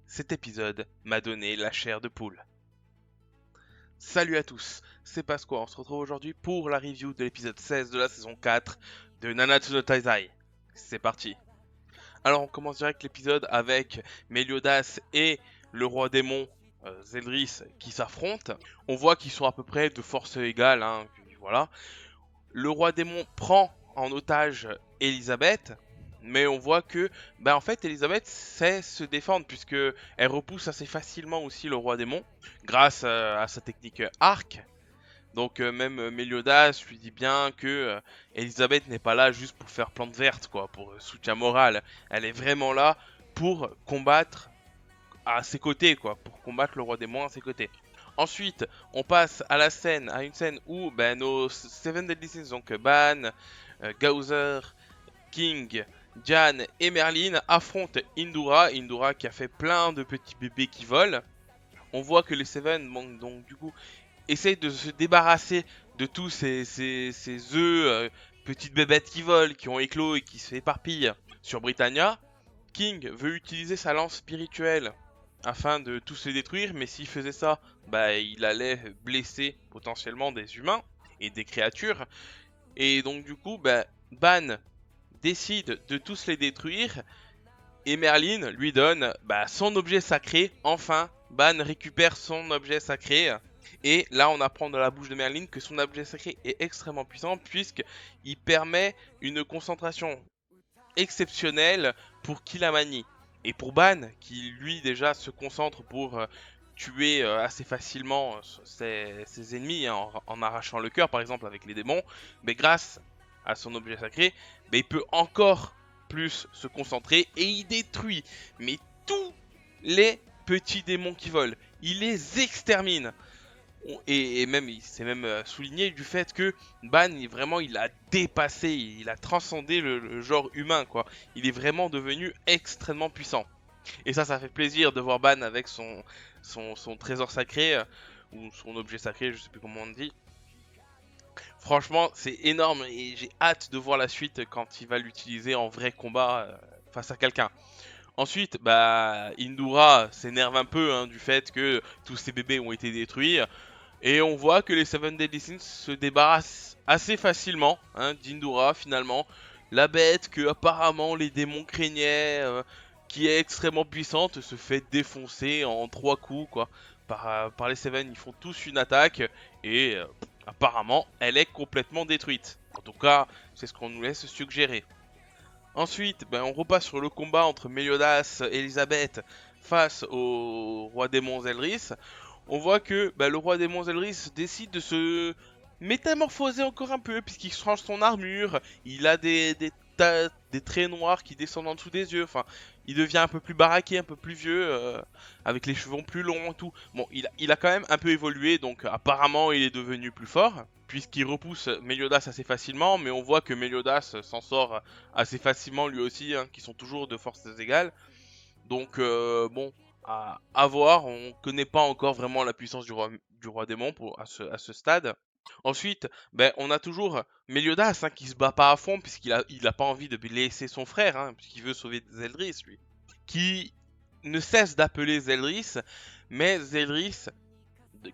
Cet épisode m'a donné la chair de poule. Salut à tous, c'est Pasqua, on se retrouve aujourd'hui pour la review de l'épisode 16 de la saison 4 de Nanatsu no Taizai. C'est parti. Alors on commence direct l'épisode avec Meliodas et le roi démon Zeldris qui s'affrontent. On voit qu'ils sont à peu près de force égale, hein, puis voilà. Le roi démon prend en otage Elisabeth, mais on voit que, en fait, Elisabeth sait se défendre puisque elle repousse assez facilement aussi le roi démon grâce à sa technique arc. Donc même Meliodas lui dit bien que Elisabeth n'est pas là juste pour faire plante verte, quoi, pour soutien moral. Elle est vraiment là pour combattre à ses côtés, quoi, pour combattre le roi démon à ses côtés. Ensuite, on passe à une scène où nos Seven Deadly Sins, donc Ban, Gauser, King, Jan et Merlin affrontent Indura. Indura qui a fait plein de petits bébés qui volent. On voit que les Seven, donc du coup, essayent de se débarrasser de tous ces œufs, petites bébêtes qui volent, qui ont éclos et qui s'éparpillent sur Britannia. King veut utiliser sa lance spirituelle afin de tous les détruire, mais s'il faisait ça, il allait blesser potentiellement des humains et des créatures. Et donc du coup, Ban décide de tous les détruire et Merlin lui donne son objet sacré. Enfin, Ban récupère son objet sacré. Et là, on apprend dans la bouche de Merlin que son objet sacré est extrêmement puissant puisqu'il permet une concentration exceptionnelle pour qui la manie. Et pour Ban, qui lui déjà se concentre pour tuer assez facilement ses ennemis, hein, en arrachant le cœur par exemple avec les démons, mais grâce à son objet sacré, il peut encore plus se concentrer et il détruit mais tous les petits démons qui volent. Il les extermine. Et même, c'est même souligné du fait que Ban, il a dépassé, il a transcendé le genre humain, quoi. Il est vraiment devenu extrêmement puissant. Et ça fait plaisir de voir Ban avec son trésor sacré, ou son objet sacré, je sais plus comment on dit. Franchement, c'est énorme et j'ai hâte de voir la suite quand il va l'utiliser en vrai combat face à quelqu'un. Ensuite, Indura s'énerve un peu, hein, du fait que tous ses bébés ont été détruits. Et on voit que les Seven Deadly Sins se débarrassent assez facilement, hein, d'Indura finalement. La bête que apparemment les démons craignaient, qui est extrêmement puissante, se fait défoncer en 3 coups, quoi. Par les Seven, ils font tous une attaque et apparemment elle est complètement détruite. En tout cas, c'est ce qu'on nous laisse suggérer. Ensuite, on repasse sur le combat entre Meliodas et Elisabeth face au roi démon Zelrys. On voit que le roi démon Zelrys décide de se métamorphoser encore un peu puisqu'il change son armure. Il a des traits noirs qui descendent en dessous des yeux. Enfin, il devient un peu plus baraqué, un peu plus vieux, avec les cheveux plus longs et tout. Bon, il a quand même un peu évolué, donc apparemment il est devenu plus fort puisqu'il repousse Meliodas assez facilement, mais on voit que Meliodas s'en sort assez facilement lui aussi, hein, qui sont toujours de forces égales. Donc bon, à voir, on connaît pas encore vraiment la puissance du roi démon à ce stade. Ensuite, on a toujours Meliodas, hein, qui se bat pas à fond puisqu'il a pas envie de laisser son frère, hein, puisqu'il veut sauver Zeldris lui, qui ne cesse d'appeler Zeldris, mais Zeldris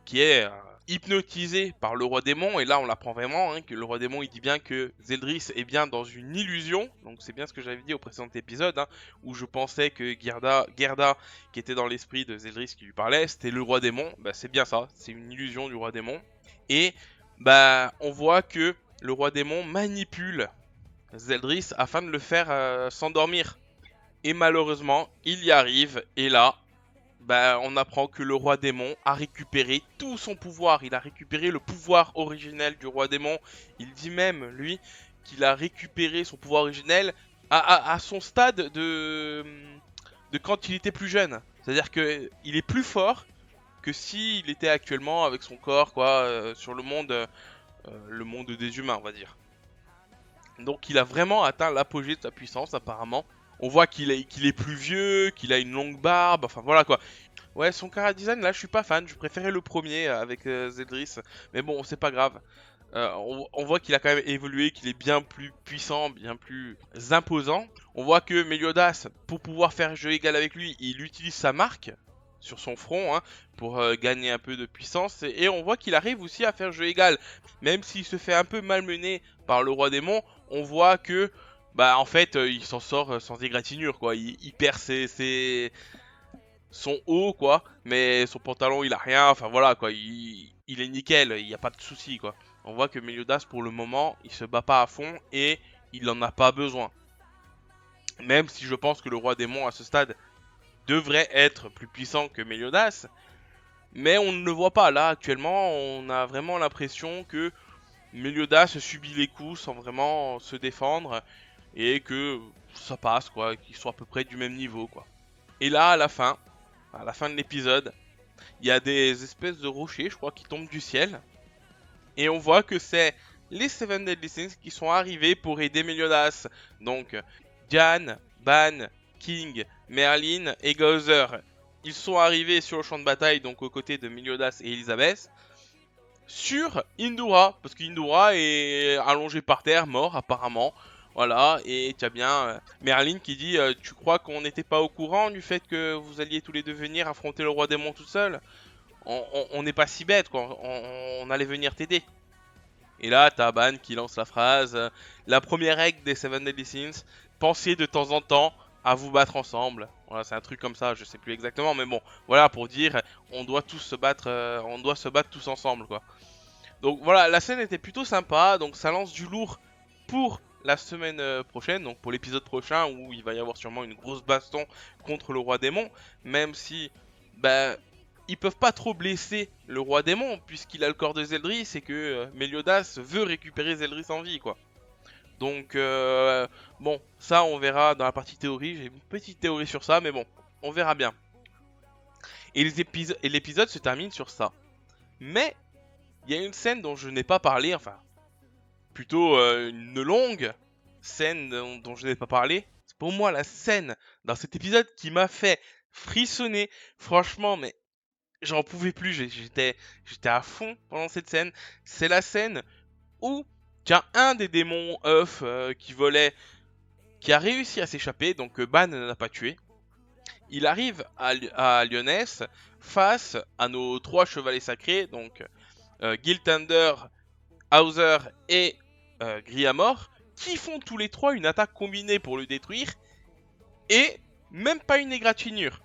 qui est hypnotisé par le roi démon, et là on l'apprend vraiment, hein, que le roi démon il dit bien que Zeldris est bien dans une illusion, donc c'est bien ce que j'avais dit au précédent épisode, hein, où je pensais que Gerda, qui était dans l'esprit de Zeldris qui lui parlait, c'était le roi démon. C'est bien ça, c'est une illusion du roi démon, et on voit que le roi démon manipule Zeldris afin de le faire s'endormir, et malheureusement il y arrive, et là on apprend que le roi démon a récupéré tout son pouvoir. Il a récupéré le pouvoir originel du roi démon. Il dit même, lui, qu'il a récupéré son pouvoir originel à son stade de quand il était plus jeune. C'est-à-dire qu'il est plus fort que s'il était actuellement avec son corps, quoi, sur le monde des humains, on va dire. Donc il a vraiment atteint l'apogée de sa puissance, apparemment. On voit qu'il est plus vieux, qu'il a une longue barbe, enfin voilà quoi. Ouais, son chara design, là, je suis pas fan. Je préférais le premier avec Zeldris. Mais bon, c'est pas grave. On voit qu'il a quand même évolué, qu'il est bien plus puissant, bien plus imposant. On voit que Meliodas, pour pouvoir faire jeu égal avec lui, il utilise sa marque sur son front, hein, pour gagner un peu de puissance. Et on voit qu'il arrive aussi à faire jeu égal. Même s'il se fait un peu malmener par le roi démon, on voit que, bah en fait, il s'en sort sans égratignure, quoi. Il perd son haut, quoi, mais son pantalon, il a rien. Enfin voilà, quoi. Il est nickel, il n'y a pas de souci, quoi. On voit que Meliodas, pour le moment, il se bat pas à fond et il en a pas besoin. Même si je pense que le roi démon, à ce stade, devrait être plus puissant que Meliodas, mais on ne le voit pas. Là, actuellement, on a vraiment l'impression que Meliodas subit les coups sans vraiment se défendre et que ça passe, quoi, qu'ils soient à peu près du même niveau, quoi. Et là, à la fin de l'épisode, il y a des espèces de rochers, je crois, qui tombent du ciel. Et on voit que c'est les Seven Deadly Sins qui sont arrivés pour aider Meliodas. Donc, Diane, Ban, King, Merlin et Geyser. Ils sont arrivés sur le champ de bataille, donc aux côtés de Meliodas et Elizabeth, sur Indura, parce qu'Indura est allongé par terre, mort apparemment. Voilà, et tu as bien Merlin qui dit tu crois qu'on n'était pas au courant du fait que vous alliez tous les deux venir affronter le roi démon tout seul? On n'est pas si bête, quoi. On allait venir t'aider. Et là, t'as Ban qui lance la phrase la première règle des Seven Deadly Sins, pensez de temps en temps à vous battre ensemble. Voilà, c'est un truc comme ça, je sais plus exactement, mais bon, voilà pour dire on doit tous se battre, on doit se battre tous ensemble, quoi. Donc voilà, la scène était plutôt sympa, donc ça lance du lourd pour la semaine prochaine, donc pour l'épisode prochain où il va y avoir sûrement une grosse baston contre le roi démon, même si bah, ils peuvent pas trop blesser le roi démon puisqu'il a le corps de Zeldris et que Meliodas veut récupérer Zeldris en vie, quoi. Donc bon, ça on verra dans la partie théorie, j'ai une petite théorie sur ça, mais bon, on verra bien. Et l'épisode se termine sur ça. Mais il y a une scène dont je n'ai pas parlé, enfin plutôt une longue scène dont je n'ai pas parlé. C'est pour moi la scène dans cet épisode qui m'a fait frissonner, franchement, mais j'en pouvais plus, j'étais à fond pendant cette scène. C'est la scène où tu as un des démons œufs qui volait, qui a réussi à s'échapper, donc Ban ne l'a pas tué. Il arrive à Lyonesse face à nos trois chevaliers sacrés, donc Gil Thunder, Hauser et Griamor, qui font tous les trois une attaque combinée pour le détruire, et même pas une égratignure.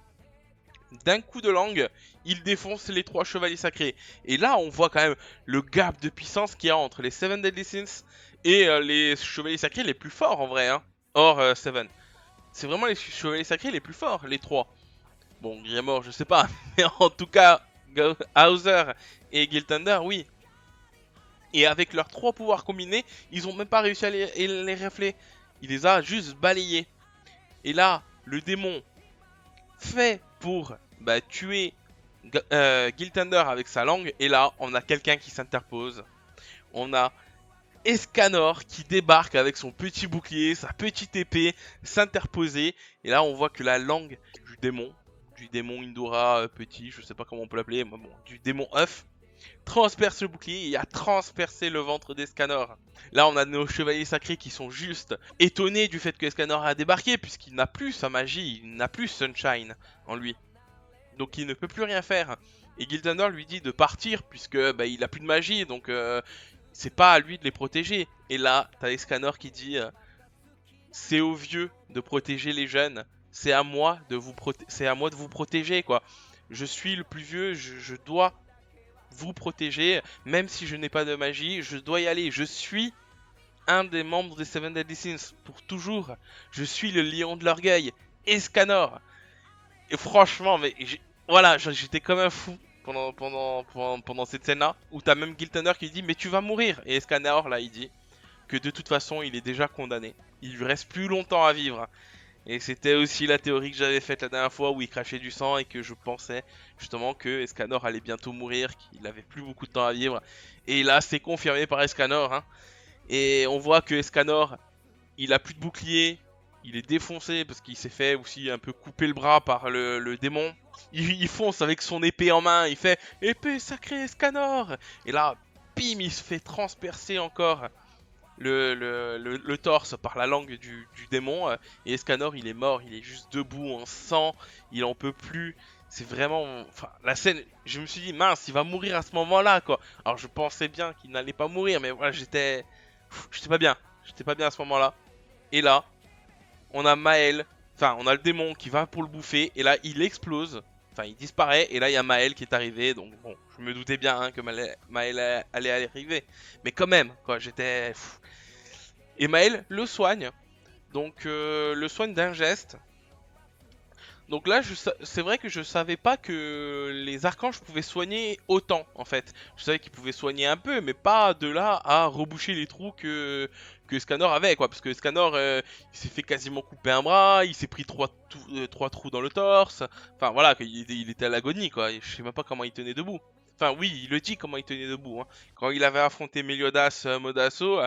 D'un coup de langue, il défonce les trois chevaliers sacrés. Et là, on voit quand même le gap de puissance qu'il y a entre les Seven Deadly Sins et les chevaliers sacrés les plus forts en vrai, hein, hors Seven. C'est vraiment les chevaliers sacrés les plus forts, les trois. Bon, Griamor, je sais pas, mais en tout cas, Hauser et Gil Thunder, oui. Et avec leurs trois pouvoirs combinés, ils ont même pas réussi à les rafler. Il les a juste balayés. Et là, le démon fait pour tuer Gil Thunder avec sa langue. Et là, on a quelqu'un qui s'interpose. On a Escanor qui débarque avec son petit bouclier, sa petite épée, s'interposer. Et là, on voit que la langue du démon Indura petit, je sais pas comment on peut l'appeler, mais bon, du démon œuf, transperce le bouclier et a transpercé le ventre d'Escanor. Là, on a nos chevaliers sacrés qui sont juste étonnés du fait que Escanor a débarqué, puisqu'il n'a plus sa magie, il n'a plus Sunshine en lui. Donc il ne peut plus rien faire. Et Gildander lui dit de partir, puisque il a plus de magie, donc c'est pas à lui de les protéger. Et là, t'as Escanor qui dit c'est aux vieux de protéger les jeunes, c'est à moi de vous protéger, quoi. Je suis le plus vieux, je dois vous protéger, même si je n'ai pas de magie, je dois y aller. Je suis un des membres des Seven Deadly Sins pour toujours. Je suis le lion de l'orgueil, Escanor. Et franchement, mais voilà, j'étais comme un fou pendant cette scène-là, où t'as même Gil Thunder qui dit mais tu vas mourir. Et Escanor là, il dit que de toute façon, il est déjà condamné. Il lui reste plus longtemps à vivre. Et c'était aussi la théorie que j'avais faite la dernière fois où il crachait du sang et que je pensais justement que Escanor allait bientôt mourir, qu'il avait plus beaucoup de temps à vivre. Et là, c'est confirmé par Escanor, hein. Et on voit que Escanor, il a plus de bouclier, il est défoncé parce qu'il s'est fait aussi un peu couper le bras par le démon. Il fonce avec son épée en main, il fait épée sacrée Escanor. Et là, bim, il se fait transpercer encore le torse par la langue du démon. Et Escanor, il est mort, il est juste debout en sang, il en peut plus. C'est vraiment. Enfin, la scène, je me suis dit, mince, il va mourir à ce moment-là, quoi. Alors, je pensais bien qu'il n'allait pas mourir, mais voilà, j'étais pas bien. J'étais pas bien à ce moment-là. Et là, on a Maël, enfin, on a le démon qui va pour le bouffer, et là, il explose. Enfin, il disparaît, et là, il y a Maël qui est arrivé. Donc, bon, je me doutais bien hein, que Maël allait arriver. Mais quand même, quoi, j'étais. Et Maël le soigne. Donc, le soigne d'un geste. Donc là, c'est vrai que je savais pas que les archanges pouvaient soigner autant, en fait. Je savais qu'ils pouvaient soigner un peu, mais pas de là à reboucher les trous que Scanor avait, quoi. Parce que Scanor, il s'est fait quasiment couper un bras, il s'est pris trois trous dans le torse. Enfin, voilà, il était à l'agonie, quoi. Je sais même pas comment il tenait debout. Enfin, oui, il le dit comment il tenait debout. Hein. Quand il avait affronté Meliodas Modasso,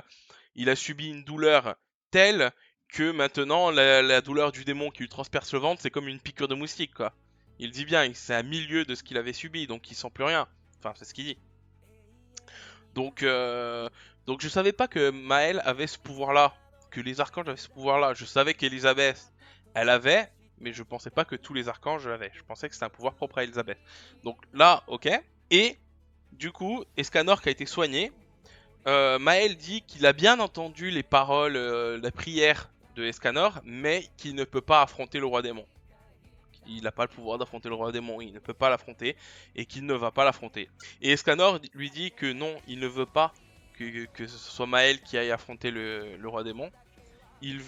il a subi une douleur telle que maintenant la douleur du démon qui lui transperce le ventre, c'est comme une piqûre de moustique, quoi. Il dit bien, c'est à milieu de ce qu'il avait subi, donc il sent plus rien. Enfin, c'est ce qu'il dit. Donc, donc je savais pas que Maël avait ce pouvoir-là, que les archanges avaient ce pouvoir-là. Je savais qu'Elisabeth, elle avait, mais je pensais pas que tous les archanges l'avaient. Je pensais que c'était un pouvoir propre à Elisabeth. Donc là, ok. Et du coup, Escanor qui a été soigné, Maël dit qu'il a bien entendu les paroles, la prière de Escanor, mais qu'il ne peut pas affronter le roi démon. Il n'a pas le pouvoir d'affronter le roi démon, il ne peut pas l'affronter, et qu'il ne va pas l'affronter. Et Escanor lui dit que non, il ne veut pas que ce soit Maël qui aille affronter le roi démon. Il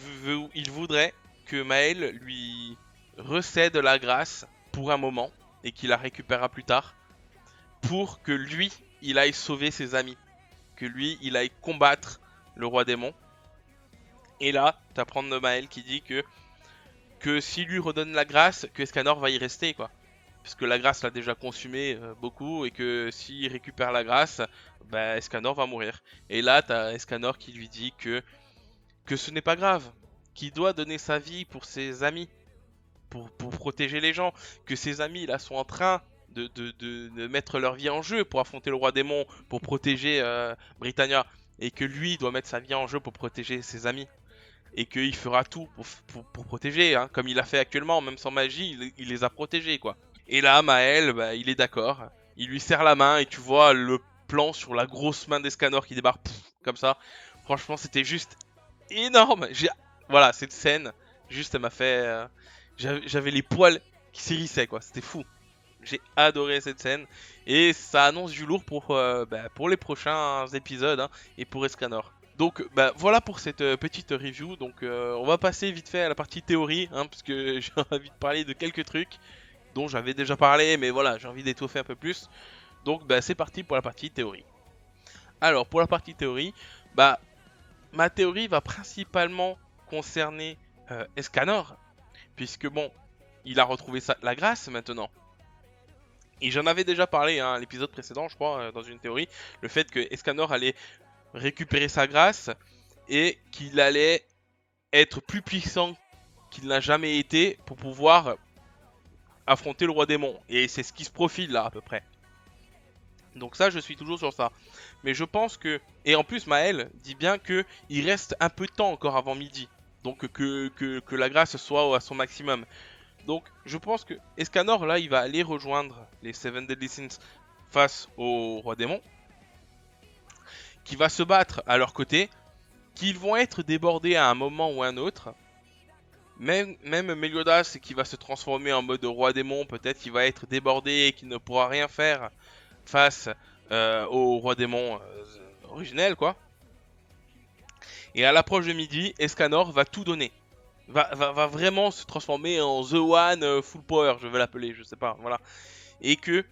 voudrait que Maël lui recède la grâce pour un moment, et qu'il la récupérera plus tard, pour que lui, il aille sauver ses amis. Que lui, il aille combattre le roi démon. Et là, t'apprends de Maël qui dit que s'il lui redonne la grâce, que Escanor va y rester, quoi. Parce que la grâce l'a déjà consumé beaucoup, et que s'il récupère la grâce, bah, Escanor va mourir. Et là, t'as Escanor qui lui dit que ce n'est pas grave, qu'il doit donner sa vie pour ses amis, pour protéger les gens, que ses amis là sont en train de mettre leur vie en jeu pour affronter le roi démon, pour protéger Britannia, et que lui doit mettre sa vie en jeu pour protéger ses amis, et qu'il fera tout pour protéger, hein, comme il a fait actuellement, même sans magie, il les a protégés, quoi. Et là, Maël, bah, il est d'accord, il lui serre la main, et tu vois le plan sur la grosse main d'Escanor qui débarque, comme ça. Franchement, c'était juste énorme. Voilà, cette scène, juste, elle m'a fait... j'avais les poils qui s'hérissaient, quoi. C'était fou. J'ai adoré cette scène. Et ça annonce du lourd pour les prochains épisodes hein, et pour Escanor. Donc bah, voilà pour cette petite review. Donc on va passer vite fait à la partie théorie, hein, parce que j'ai envie de parler de quelques trucs dont j'avais déjà parlé, mais voilà, j'ai envie d'étoffer un peu plus. Donc bah, c'est parti pour la partie théorie. Alors pour la partie théorie, bah ma théorie va principalement concerner Escanor, puisque bon, il a retrouvé la grâce maintenant. Et j'en avais déjà parlé hein, à l'épisode précédent, je crois, dans une théorie, le fait que Escanor allait récupérer sa grâce et qu'il allait être plus puissant qu'il n'a jamais été pour pouvoir affronter le roi démon. Et c'est ce qui se profile là à peu près. Donc ça, je suis toujours sur ça. Mais je pense que... Et en plus, Maël dit bien que il reste un peu de temps encore avant midi. Donc que la grâce soit à son maximum. Donc je pense que Escanor, là, il va aller rejoindre les Seven Deadly Sins face au roi démon. Qui va se battre à leur côté. Qu'ils vont être débordés à un moment ou à un autre. Même Meliodas qui va se transformer en mode roi démon, peut-être qu'il va être débordé et qu'il ne pourra rien faire face au roi démon originel, quoi. Et à l'approche de midi, Escanor va tout donner. Va vraiment se transformer en The One Full Power, je vais l'appeler, je sais pas, voilà. Et que,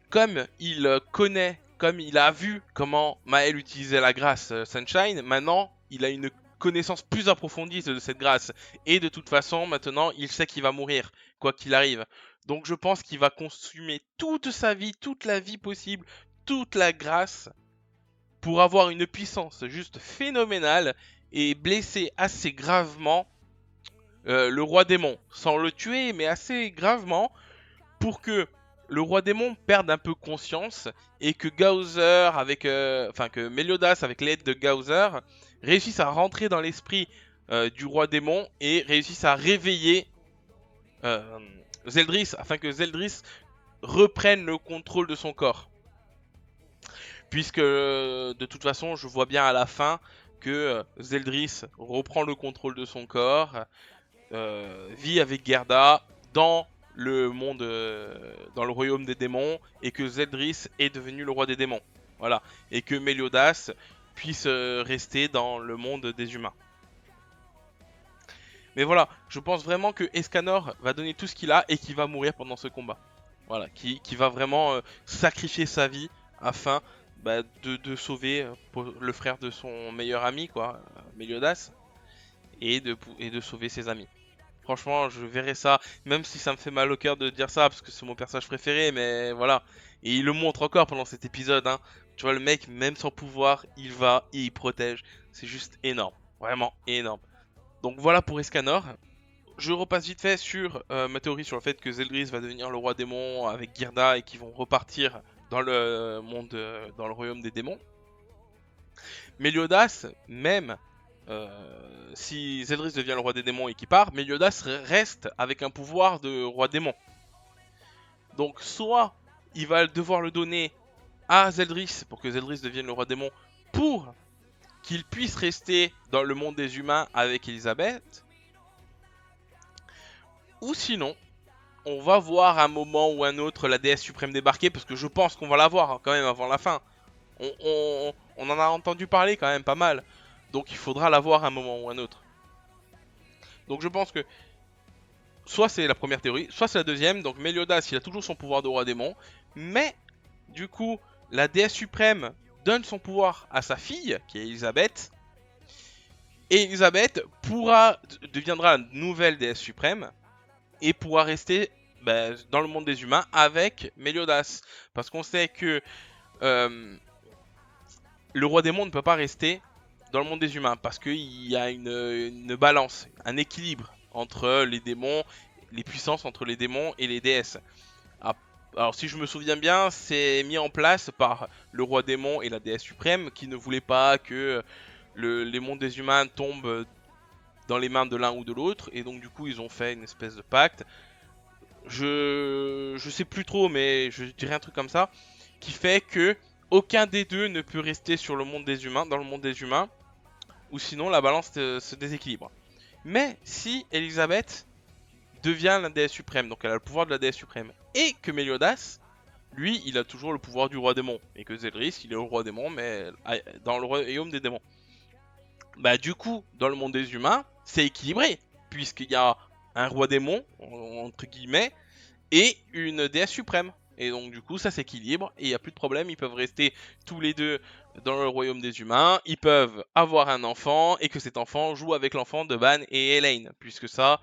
comme il connaît, comme il a vu comment Maël utilisait la grâce Sunshine, maintenant, il a une connaissance plus approfondie de cette grâce. Et de toute façon, maintenant, il sait qu'il va mourir, quoi qu'il arrive. Donc je pense qu'il va consumer toute sa vie, toute la vie possible, toute la grâce, pour avoir une puissance juste phénoménale et blesser assez gravement le roi démon. Sans le tuer, mais assez gravement, pour que le roi démon perde un peu conscience et que Gaozer que Meliodas avec l'aide de Gaozer réussissent à rentrer dans l'esprit du roi démon et réussissent à réveiller euh, Zeldris afin que Zeldris reprenne le contrôle de son corps. Puisque de toute façon, je vois bien à la fin que Zeldris reprend le contrôle de son corps, vit avec Gerda dans le monde, dans le royaume des démons, et que Zeldris est devenu le roi des démons. Voilà. Et que Meliodas puisse rester dans le monde des humains. Mais voilà, je pense vraiment que Escanor va donner tout ce qu'il a et qu'il va mourir pendant ce combat. Voilà, qui va vraiment sacrifier sa vie afin de sauver le frère de son meilleur ami, quoi, Meliodas, et de sauver ses amis. Franchement, je verrai ça, même si ça me fait mal au cœur de dire ça, parce que c'est mon personnage préféré, mais voilà. Et il le montre encore pendant cet épisode, hein. Tu vois, le mec, même sans pouvoir, il va et il protège. C'est juste énorme, vraiment énorme. Donc voilà pour Escanor. Je repasse vite fait sur ma théorie sur le fait que Zeldris va devenir le roi démon avec Girda et qu'ils vont repartir dans le monde, dans le royaume des démons. Meliodas, même si Zeldris devient le roi des démons et qu'il part, Meliodas reste avec un pouvoir de roi démon. Donc soit il va devoir le donner à Zeldris pour que Zeldris devienne le roi démon pour qu'il puisse rester dans le monde des humains avec Elisabeth. Ou sinon, on va voir un moment ou un autre la déesse suprême débarquer, parce que je pense qu'on va la voir hein, quand même avant la fin. On en a entendu parler quand même pas mal. Donc il faudra la voir un moment ou un autre. Donc je pense que soit c'est la première théorie, soit c'est la deuxième. Donc Meliodas, il a toujours son pouvoir de roi démon. Mais du coup, la déesse suprême donne son pouvoir à sa fille, qui est Elisabeth. Et Elisabeth deviendra la nouvelle déesse suprême et pourra rester dans le monde des humains avec Meliodas. Parce qu'on sait que le roi démon ne peut pas rester dans le monde des humains. Parce qu'il y a une balance, un équilibre entre les démons, les puissances entre les démons et les déesses. Alors si je me souviens bien, c'est mis en place par le roi démon et la déesse suprême qui ne voulaient pas que les mondes des humains tombent dans les mains de l'un ou de l'autre. Et donc du coup ils ont fait une espèce de pacte. Je sais plus trop, mais je dirais un truc comme ça, qui fait que aucun des deux ne peut rester sur le monde des humains, dans le monde des humains, ou sinon la balance se déséquilibre. Mais si Elisabeth devient la déesse suprême, donc elle a le pouvoir de la déesse suprême, et que Meliodas, lui, il a toujours le pouvoir du roi démon, et que Zeldris, il est le roi démon, mais dans le royaume des démons. Bah du coup, dans le monde des humains, c'est équilibré, puisqu'il y a un roi démon, entre guillemets, et une déesse suprême. Et donc du coup ça s'équilibre et il n'y a plus de problème, ils peuvent rester tous les deux dans le royaume des humains, ils peuvent avoir un enfant et que cet enfant joue avec l'enfant de Ban et Elaine, puisque ça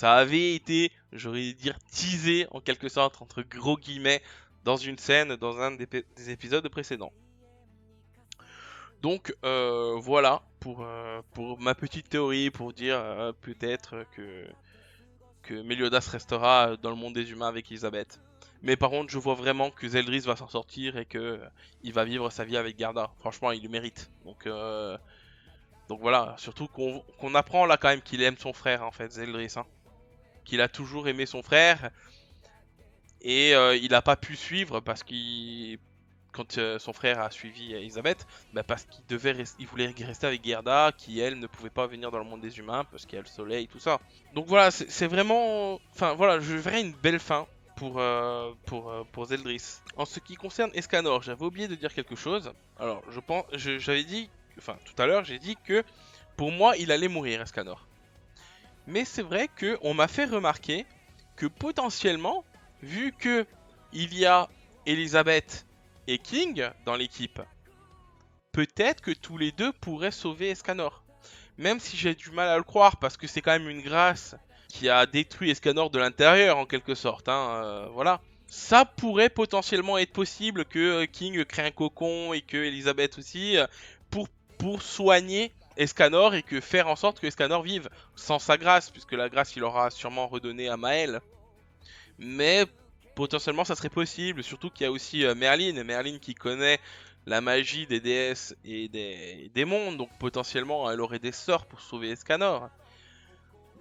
avait été, j'aurais dire, teasé en quelque sorte, entre gros guillemets, dans une scène, dans un des épisodes précédents. Donc voilà pour ma petite théorie, pour dire peut-être que Meliodas restera dans le monde des humains avec Elisabeth. Mais par contre, je vois vraiment que Zeldris va s'en sortir et que il va vivre sa vie avec Garda. Franchement, il le mérite. Donc voilà, surtout qu'on apprend là quand même qu'il aime son frère en fait, Zeldris. Hein. Qu'il a toujours aimé son frère et il n'a pas pu suivre parce qu'il quand son frère a suivi Elisabeth, parce il voulait rester avec Gerda, qui elle ne pouvait pas venir dans le monde des humains parce qu'il y a le soleil, tout ça. Donc voilà, c'est vraiment, enfin voilà, je verrais une belle fin pour Zeldris. En ce qui concerne Escanor, j'avais oublié de dire quelque chose. Alors j'avais dit, enfin tout à l'heure, j'ai dit que pour moi il allait mourir Escanor. Mais c'est vrai que on m'a fait remarquer que potentiellement, vu que il y a Elisabeth et King dans l'équipe, peut-être que tous les deux pourraient sauver Escanor. Même si j'ai du mal à le croire, parce que c'est quand même une grâce qui a détruit Escanor de l'intérieur en quelque sorte. Hein, voilà. Ça pourrait potentiellement être possible que King crée un cocon et que Elisabeth aussi pour soigner Escanor et que faire en sorte que Escanor vive sans sa grâce, puisque la grâce il aura sûrement redonné à Maël. Mais potentiellement ça serait possible, surtout qu'il y a aussi Merlin qui connaît la magie des déesses et des mondes, donc potentiellement elle aurait des sorts pour sauver Escanor.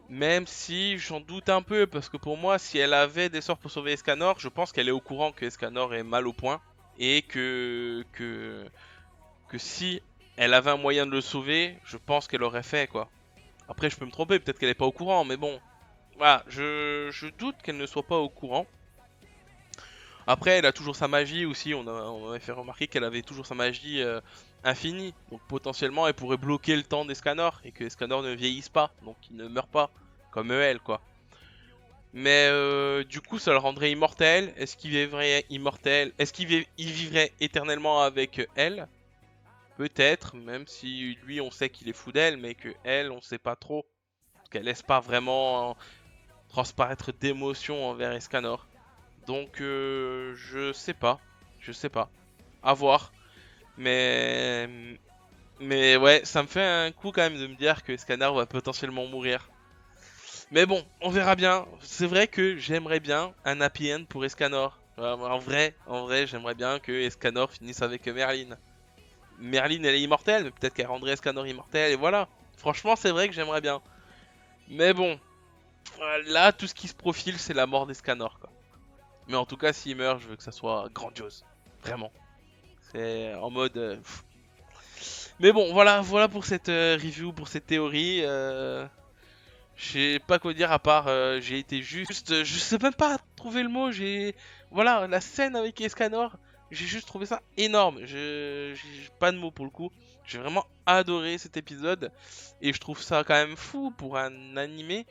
Même si j'en doute un peu, parce que pour moi, si elle avait des sorts pour sauver Escanor, je pense qu'elle est au courant que Escanor est mal au point, et que si elle avait un moyen de le sauver, je pense qu'elle aurait fait, quoi. Après, je peux me tromper, peut-être qu'elle est pas au courant, mais bon, voilà, je doute qu'elle ne soit pas au courant. Après, elle a toujours sa magie aussi. On avait fait remarquer qu'elle avait toujours sa magie infinie. Donc potentiellement, elle pourrait bloquer le temps d'Escanor et que Escanor ne vieillisse pas, donc il ne meurt pas comme elle, quoi. Mais du coup, ça le rendrait immortel. Est-ce qu'il vivrait immortel? Est-ce il vivrait éternellement avec elle? Peut-être, même si lui, on sait qu'il est fou d'elle, mais que elle, on sait pas trop. Parce qu'elle laisse pas vraiment transparaître d'émotion envers Escanor. Donc je sais pas, je sais pas, à voir. Mais mais ouais, ça me fait un coup quand même de me dire que Scanner va potentiellement mourir. Mais bon, on verra bien. C'est vrai que j'aimerais bien un happy end pour Escanor. En vrai, j'aimerais bien que Escanor finisse avec Merlin. Merlin, elle est immortelle, mais peut-être qu'elle rendrait Escanor immortel et voilà. Franchement, c'est vrai que j'aimerais bien. Mais bon, là, tout ce qui se profile, c'est la mort d'Escanor, quoi. Mais en tout cas, s'il meurt, je veux que ça soit grandiose. Vraiment. C'est en mode. Mais bon, voilà pour cette review, pour cette théorie. Je sais pas quoi dire à part, j'ai été juste, je sais même pas trouver le mot. Voilà, la scène avec Escanor, j'ai juste trouvé ça énorme. J'ai pas de mots pour le coup. J'ai vraiment adoré cet épisode et je trouve ça quand même fou pour un animé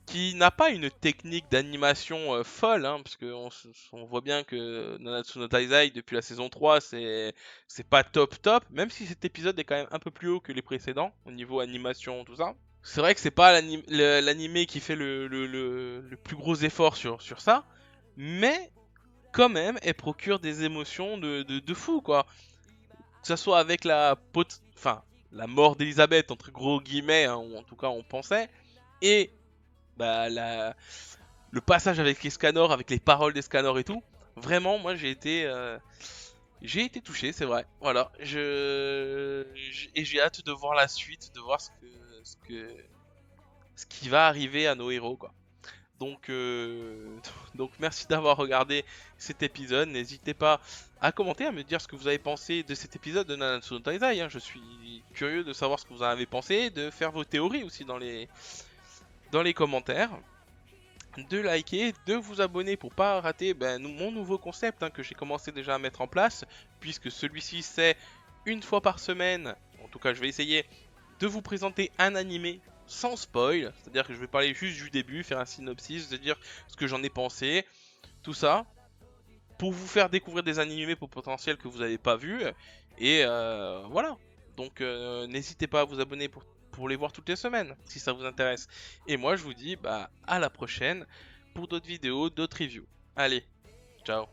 qui n'a pas une technique d'animation folle, hein, parce qu'on on voit bien que Nanatsu no Taizai, depuis la saison 3, c'est pas top top, même si cet épisode est quand même un peu plus haut que les précédents, au niveau animation, tout ça. C'est vrai que c'est pas l'animé qui fait le plus gros effort sur ça, mais quand même, elle procure des émotions de fou, quoi. Que ça soit avec enfin, la mort d'Elisabeth, entre gros guillemets, hein, ou en tout cas on pensait, et bah, le passage avec Escanor, avec les paroles d'Escanor et tout, vraiment, moi j'ai été touché, c'est vrai. Voilà, et j'ai hâte de voir la suite, de voir ce qui va arriver à nos héros, quoi. Donc, donc merci d'avoir regardé cet épisode. N'hésitez pas à commenter, à me dire ce que vous avez pensé de cet épisode de Nanatsu no Taizai, hein. Je suis curieux de savoir ce que vous en avez pensé, de faire vos théories aussi dans les commentaires, de liker, de vous abonner pour pas rater mon nouveau concept, hein, que j'ai commencé déjà à mettre en place, puisque celui-ci c'est une fois par semaine, en tout cas je vais essayer de vous présenter un animé sans spoil, c'est-à-dire que je vais parler juste du début, faire un synopsis, de dire ce que j'en ai pensé, tout ça, pour vous faire découvrir des animés pour potentiel que vous n'avez pas vus, et voilà. Donc n'hésitez pas à vous abonner pour les voir toutes les semaines, si ça vous intéresse. Et moi je vous dis à la prochaine pour d'autres vidéos, d'autres reviews. Allez, ciao.